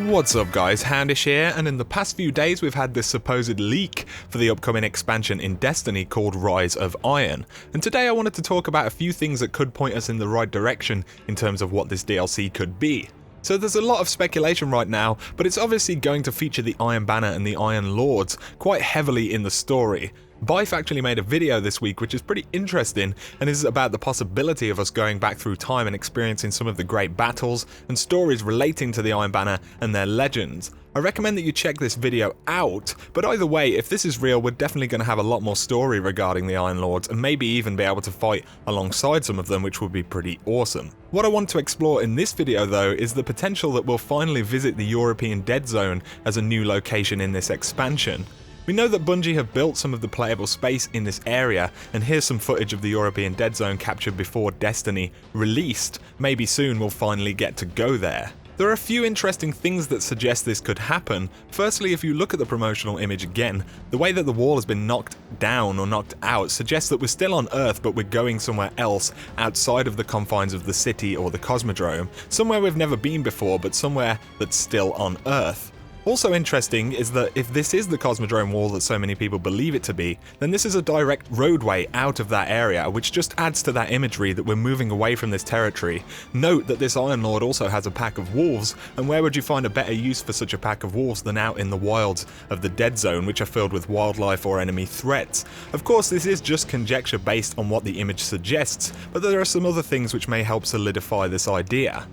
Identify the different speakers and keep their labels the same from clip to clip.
Speaker 1: What's up guys, Houndish here, and in the past few days we've had this supposed leak for the upcoming expansion in Destiny called Rise of Iron, and today I wanted to talk about a few things that could point us in the right direction in terms of what this DLC could be. So there's a lot of speculation right now, but it's obviously going to feature the Iron Banner and the Iron Lords quite heavily in the story. Byf actually made a video this week which is pretty interesting and is about the possibility of us going back through time and experiencing some of the great battles and stories relating to the Iron Banner and their legends. I recommend that you check this video out, but either way, if this is real, we're definitely going to have a lot more story regarding the Iron Lords and maybe even be able to fight alongside some of them, which would be pretty awesome. What I want to explore in this video though is the potential that we'll finally visit the European Dead Zone as a new location in this expansion. We know that Bungie have built some of the playable space in this area, and here's some footage of the European Dead Zone captured before Destiny released. Maybe soon we'll finally get to go there. There are a few interesting things that suggest this could happen. Firstly, if you look at the promotional image again, the way that the wall has been knocked down or knocked out suggests that we're still on Earth, but we're going somewhere else outside of the confines of the city or the Cosmodrome, somewhere we've never been before, but somewhere that's still on Earth. Also interesting is that if this is the Cosmodrome wall that so many people believe it to be, then this is a direct roadway out of that area, which just adds to that imagery that we're moving away from this territory. Note that this Iron Lord also has a pack of wolves, and where would you find a better use for such a pack of wolves than out in the wilds of the Dead Zone, which are filled with wildlife or enemy threats? Of course, this is just conjecture based on what the image suggests, but there are some other things which may help solidify this idea.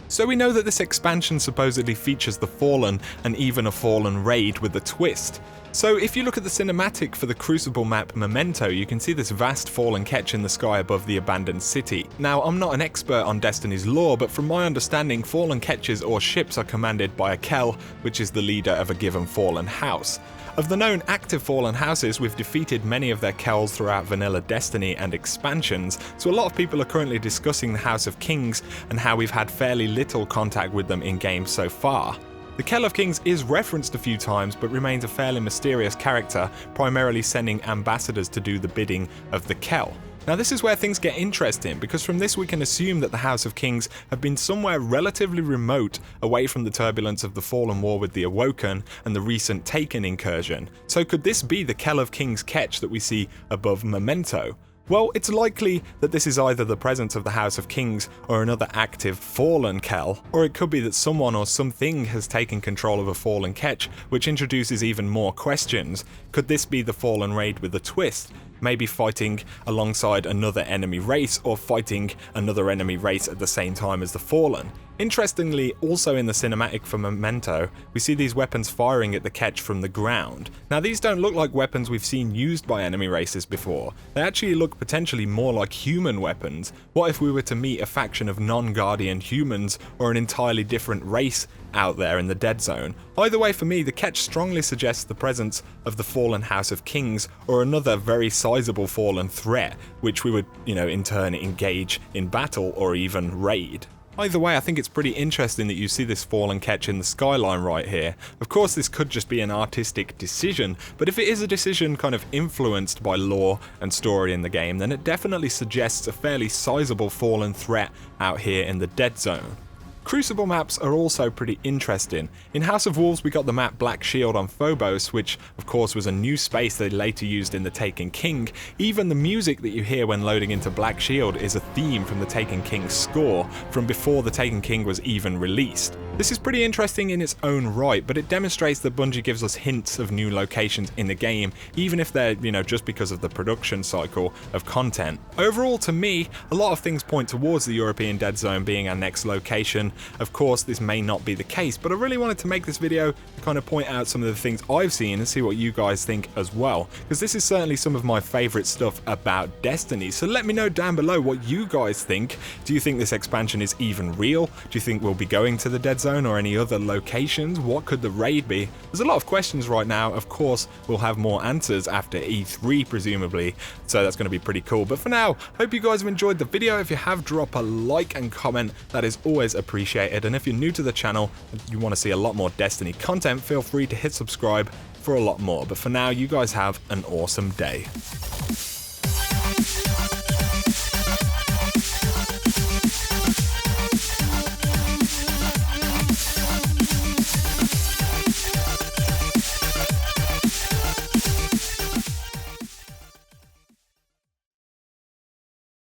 Speaker 1: So we know that this expansion supposedly features the Fallen and even a Fallen raid with a twist. So if you look at the cinematic for the Crucible map Memento, you can see this vast Fallen Ketch in the sky above the abandoned city. Now, I'm not an expert on Destiny's lore, but from my understanding, Fallen Ketches or ships are commanded by a Kell, which is the leader of a given Fallen house. Of the known active Fallen houses, we've defeated many of their Kells throughout vanilla Destiny and expansions, so a lot of people are currently discussing the House of Kings and how we've had fairly little contact with them in game so far. The Kell of Kings is referenced a few times, but remains a fairly mysterious character, primarily sending ambassadors to do the bidding of the Kell. Now this is where things get interesting, because from this we can assume that the House of Kings have been somewhere relatively remote away from the turbulence of the Fallen War with the Awoken and the recent Taken incursion. So could this be the Kell of Kings Ketch that we see above Memento? Well, it's likely that this is either the presence of the House of Kings or another active Fallen Kell, or it could be that someone or something has taken control of a Fallen Ketch, which introduces even more questions. Could this be the Fallen raid with a twist? Maybe fighting alongside another enemy race, or fighting another enemy race at the same time as the Fallen. Interestingly, also in the cinematic for Memento, we see these weapons firing at the Ketch from the ground. Now these don't look like weapons we've seen used by enemy races before. They actually look potentially more like human weapons. What if we were to meet a faction of non-Guardian humans, or an entirely different race out there in the Dead Zone? Either way, for me, the Ketch strongly suggests the presence of the Fallen House of Kings, or another very sizable Fallen threat, which we would, in turn engage in battle or even raid. Either way, I think it's pretty interesting that you see this Fallen Ketch in the skyline right here. Of course, this could just be an artistic decision, but if it is a decision kind of influenced by lore and story in the game, then it definitely suggests a fairly sizable Fallen threat out here in the Dead Zone. Crucible maps are also pretty interesting. In House of Wolves we got the map Black Shield on Phobos, which of course was a new space they later used in the Taken King. Even the music that you hear when loading into Black Shield is a theme from the Taken King score, from before the Taken King was even released. This is pretty interesting in its own right, but it demonstrates that Bungie gives us hints of new locations in the game, even if they're, just because of the production cycle of content. Overall, to me, a lot of things point towards the European Dead Zone being our next location. Of course, this may not be the case, but I really wanted to make this video to kind of point out some of the things I've seen and see what you guys think as well, because this is certainly some of my favorite stuff about Destiny. So let me know down below what you guys think. Do you think this expansion is even real? Do you think we'll be going to the Dead Zone or any other locations? What could the raid be? There's a lot of questions right now. Of course, we'll have more answers after E3 presumably, so that's going to be pretty cool. But for now, hope you guys have enjoyed the video. If you have, drop a like and comment. That is always appreciated. And if you're new to the channel and you want to see a lot more Destiny content, feel free to hit subscribe for a lot more. But for now, you guys have an awesome day.